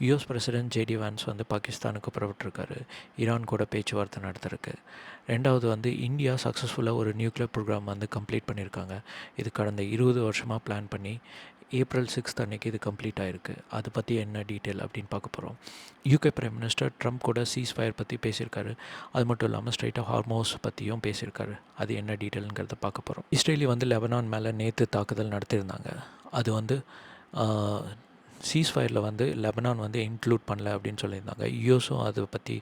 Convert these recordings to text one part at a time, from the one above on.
US president JD வான்ஸ் வந்து பாகிஸ்தானுக்கு புறப்பட்டிருக்காரு Iran கூட பேச்சுவார்த்தை நடத்துறதுக்கு. ரெண்டாவது வந்து இந்தியா சக்ஸஸ்ஃபுல்லாக ஒரு நியூக்ளியர் ப்ரோக்ராம் வந்து கம்ப்ளீட் பண்ணியிருக்காங்க. இது கடந்த 20 வருஷமாக பிளான் பண்ணி ஏப்ரல் 6th அன்னைக்கு இது கம்ப்ளீட் ஆகிருக்கு. அதை பற்றி என்ன டீட்டெயில் அப்படின்னு பார்க்க போகிறோம். யூகே பிரைம் மினிஸ்டர் ட்ரம்ப் கூட சீஸ் ஃபயர் பற்றி பேசியிருக்காரு. அது மட்டும் இல்லாமல் ஸ்ட்ரைட் ஆஃப் ஹார்மோஸ் பற்றியும் பேசியிருக்காரு. அது என்ன டீட்டெயிலுங்கிறத பார்க்க போகிறோம். இஸ்ரேலி வந்து லெபனான் மேலே நேற்று தாக்குதல் நடத்தியிருந்தாங்க. அது வந்து சீஸ் ஃபயரில் வந்து லெபனான் வந்து இன்க்ளூட் பண்ணல அப்படின்னு சொல்லியிருந்தாங்க. யூஎஸும் அதை பற்றி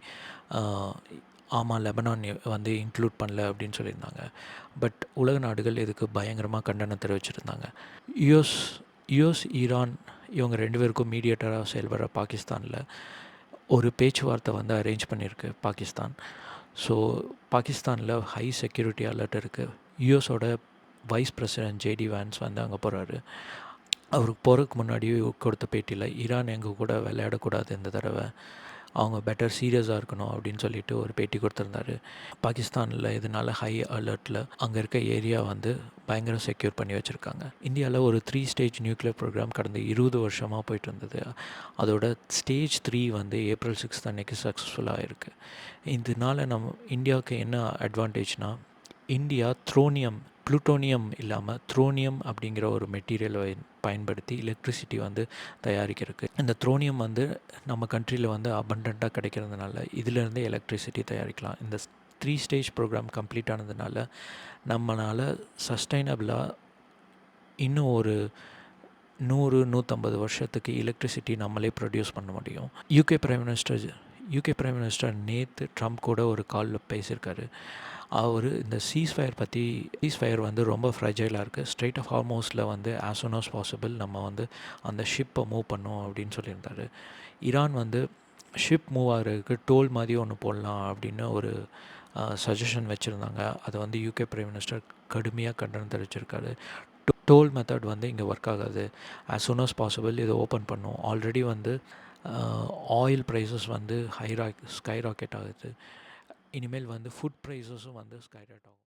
ஆமாம் லெபனான் வந்து இன்க்ளூட் பண்ணல அப்படின்னு சொல்லியிருந்தாங்க. பட் உலக நாடுகள் இதுக்கு பயங்கரமாக கண்டனம் தெரிவிச்சிருந்தாங்க. யுஎஸ் யுஎஸ் ஈரான் இவங்க 2 பேருக்கும் மீடியேட்டராக செயல்படுற பாகிஸ்தானில் ஒரு பேச்சுவார்த்தை வந்து அரேஞ்ச் பண்ணியிருக்கு பாகிஸ்தான். ஸோ பாகிஸ்தானில் ஹை செக்யூரிட்டி அலர்ட் இருக்குது. யுஎஸோட வைஸ் பிரசிடென்ட் ஜேடி வான்ஸ் வந்து அங்கே போகிறாரு. அவருக்கு போகிறதுக்கு முன்னாடி கொடுத்த பேட்டியில் ஈரான் எங்கள் கூட விளையாடக்கூடாது இந்த தடவை, அவங்க பெட்டர் சீரியஸாக இருக்கணும் அப்படின்னு சொல்லிட்டு ஒரு பேட்டி கொடுத்துருந்தாரு. பாகிஸ்தானில் இதனால் ஹை அலர்ட்டில் அங்கே இருக்க ஏரியா வந்து பயங்கர செக்யூர் பண்ணி வச்சுருக்காங்க. இந்தியாவில் ஒரு 3 ஸ்டேஜ் நியூக்ளியர் ப்ரோக்ராம் கடந்த 20 வருஷமாக போயிட்டு இருந்தது. அதோட ஸ்டேஜ் 3 வந்து ஏப்ரல் 6th அன்னைக்கு சக்ஸஸ்ஃபுல்லாக இருக்குது. இதனால் நம்ம இந்தியாவுக்கு என்ன அட்வான்டேஜ்னால், இந்தியா ப்ளூட்டோனியம் இல்லாமல் த்ரோனியம் அப்படிங்கிற ஒரு மெட்டீரியலை பயன்படுத்தி எலக்ட்ரிசிட்டி வந்து தயாரிக்கிறதுக்கு. இந்த த்ரோனியம் வந்து நம்ம கண்ட்ரியில் வந்து அபண்டண்ட்டாக கிடைக்கிறதுனால இதிலேருந்து எலக்ட்ரிசிட்டி தயாரிக்கலாம். இந்த 3 ஸ்டேஜ் ப்ரோக்ராம் கம்ப்ளீட் ஆனதுனால நம்மளால் சஸ்டைனபிளாக இன்னும் ஒரு 100-150 வருஷத்துக்கு எலக்ட்ரிசிட்டி நம்மளே ப்ரொடியூஸ் பண்ண முடியும். யூகே பிரைம் மினிஸ்டர் நேற்று ட்ரம்ப் கூட ஒரு காலில் பேசியிருக்காரு. அவர் இந்த சீஸ் ஃபயர் வந்து ரொம்ப ஃப்ரெஜைலாக இருக்குது. ஸ்ட்ரைட் ஆஃப் ஹார்மோஸில் வந்து ஆஸ் சூன் ஆஸ் பாசிபிள் நம்ம வந்து அந்த ஷிப்பை மூவ் பண்ணோம் அப்படின்னு சொல்லியிருந்தாரு. ஈரான் வந்து ஷிப் மூவ் ஆகிறதுக்கு டோல் மாதிரி ஒன்று போடலாம் அப்படின்னு ஒரு சஜஷன் வச்சுருந்தாங்க. அதை வந்து யூகே பிரைம் மினிஸ்டர் கடுமையாக கண்டனம் தெரிவிச்சிருக்காரு. டோல் மெத்தட் வந்து இங்கே ஒர்க் ஆகாது, ஆஸ் சூன் ஆஸ் பாசிபிள் இதை ஓப்பன் பண்ணும். ஆல்ரெடி வந்து ஆயில் ப்ரைஸஸ் வந்து ஸ்கை ராக்கெட் ஆகுது. இனிமேல் வந்து ஃபுட் ப்ரைஸஸும் வந்து ஸ்கை ராக்கெட் ஆகும்.